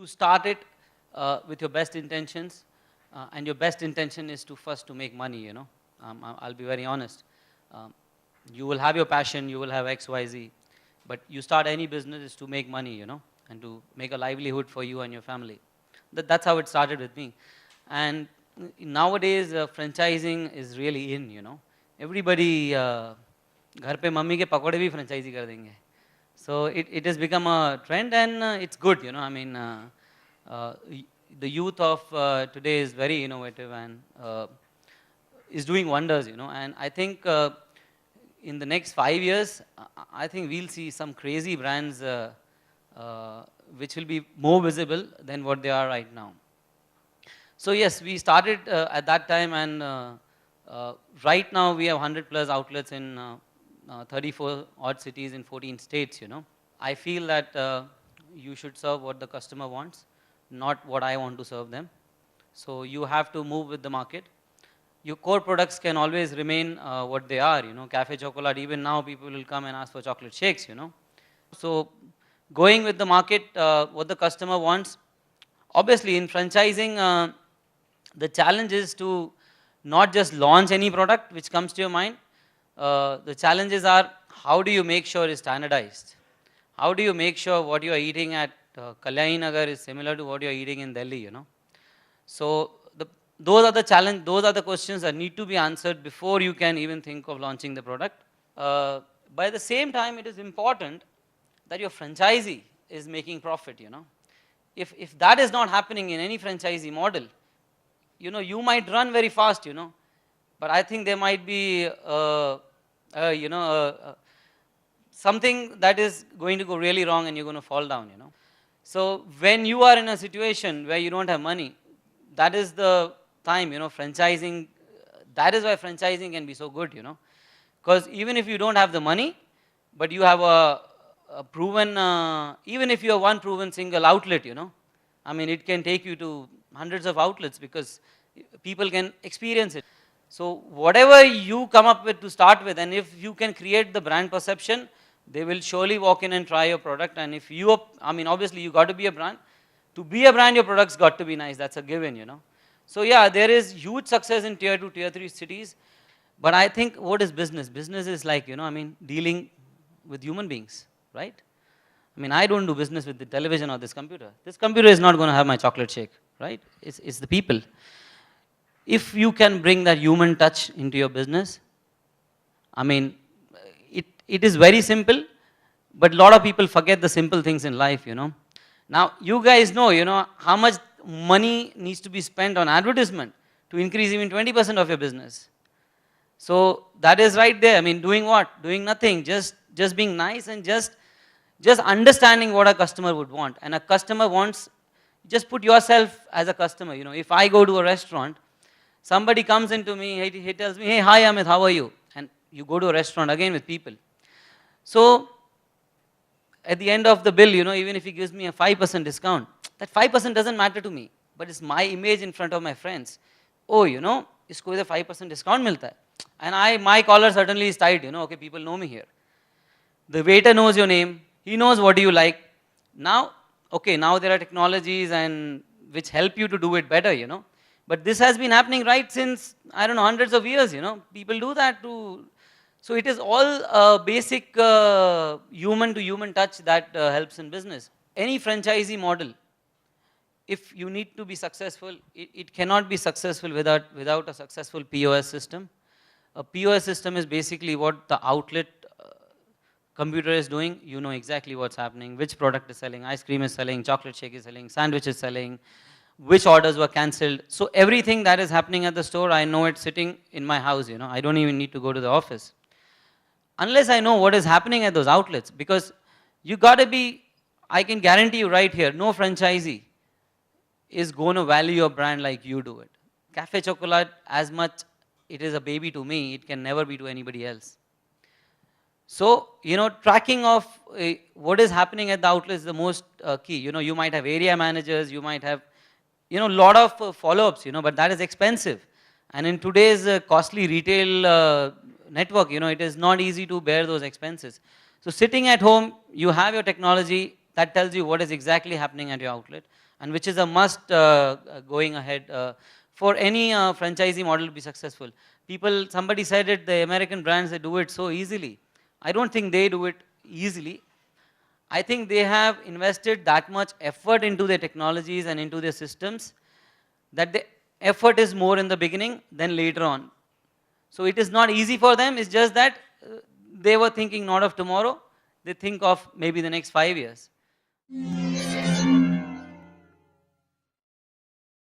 you start it with your best intentions, and your best intention is to first to make money, you know. I'll be very honest. Um, you will have your passion, you will have X, Y, Z, but you start any business is to make money, you know, and to make a livelihood for you and your family. That's how it started with me. And nowadays, franchising is really in, you know. Everybody, घर पे mummy के पकौड़े भी franchisee कर देंगे. So it has become a trend, and it's good, you know. I mean, the youth of today is very innovative and is doing wonders, you know. And I think in the next 5 years, I think we'll see some crazy brands which will be more visible than what they are right now. So yes, we started at that time, and right now we have 100 plus outlets in 34 odd cities in 14 states, you know. I feel that you should serve what the customer wants, not what I want to serve them. So you have to move with the market. Your core products can always remain what they are, you know. Cafe chocolate, even now people will come and ask for chocolate shakes, you know. So going with the market, what the customer wants. Obviously in franchising, the challenge is to not just launch any product which comes to your mind. The challenges are, how do you make sure it's standardized? How do you make sure what you are eating at Kalyani Nagar is similar to what you are eating in Delhi, you know? So those are the challenge, those are the questions that need to be answered before you can even think of launching the product. By the same time, it is important that your franchisee is making profit, you know. If that is not happening in any franchisee model, you know, you might run very fast, you know, but I think there might be, you know, something that is going to go really wrong and you're going to fall down, you know. So when you are in a situation where you don't have money, that is the time, you know, franchising, that is why franchising can be so good, you know. Because even if you don't have the money, but you have a proven, even if you have one proven single outlet, you know, I mean, it can take you to hundreds of outlets because people can experience it. So whatever you come up with to start with, and if you can create the brand perception, they will surely walk in and try your product. And if you, I mean, obviously you got to be a brand. To be a brand, your product's got to be nice. That's a given, you know. So yeah, there is huge success in tier 2, tier 3 cities. But I think what is business? Business is like, you know, I mean, dealing with human beings, right? I mean, I don't do business with the television or this computer. This computer is not going to have my chocolate shake, right? It's the people. If you can bring that human touch into your business, I mean, it is very simple, but a lot of people forget the simple things in life, you know. Now, you guys know, you know, how much money needs to be spent on advertisement to increase even 20% of your business. So that is right there. I mean, doing what? Doing nothing, just being nice and just understanding what a customer would want. And a customer wants, just put yourself as a customer, you know. If I go to a restaurant, somebody comes into me, he tells me, hey, hi Amit, how are you? And you go to a restaurant again with people. So at the end of the bill, you know, even if he gives me a 5% discount, that 5% doesn't matter to me, but it's my image in front of my friends. Oh, you know, isko idhar 5% discount milta hai. And my collar certainly is tight, you know, okay, people know me here. The waiter knows your name, he knows what you like. Now, okay, now there are technologies and which help you to do it better, you know. But this has been happening right since, I don't know, hundreds of years, you know. People do that too. So it is all basic human to human touch that helps in business. Any franchisee model, if you need to be successful, it cannot be successful without a successful POS system. A POS system is basically what the outlet computer is doing. You know exactly what's happening, which product is selling, ice cream is selling, chocolate shake is selling, sandwich is selling, which orders were cancelled. So everything that is happening at the store, I know it sitting in my house, you know. I don't even need to go to the office. Unless I know what is happening at those outlets, because you got to be, I can guarantee you right here, no franchisee is going to value your brand like you do it. Cafe Chocolate, as much it is a baby to me, it can never be to anybody else. So, you know, tracking of what is happening at the outlet is the most key. You know, you might have area managers, you might have, you know, lot of follow-ups, you know, but that is expensive. And in today's costly retail network, you know, it is not easy to bear those expenses. So sitting at home, you have your technology, That tells you what is exactly happening at your outlet, and which is a must going ahead for any franchisee model to be successful. Somebody said it, the American brands, they do it so easily. I don't think they do it easily. I think they have invested that much effort into their technologies and into their systems that the effort is more in the beginning than later on. So it is not easy for them, it's just that they were thinking not of tomorrow, they think of maybe the next 5 years.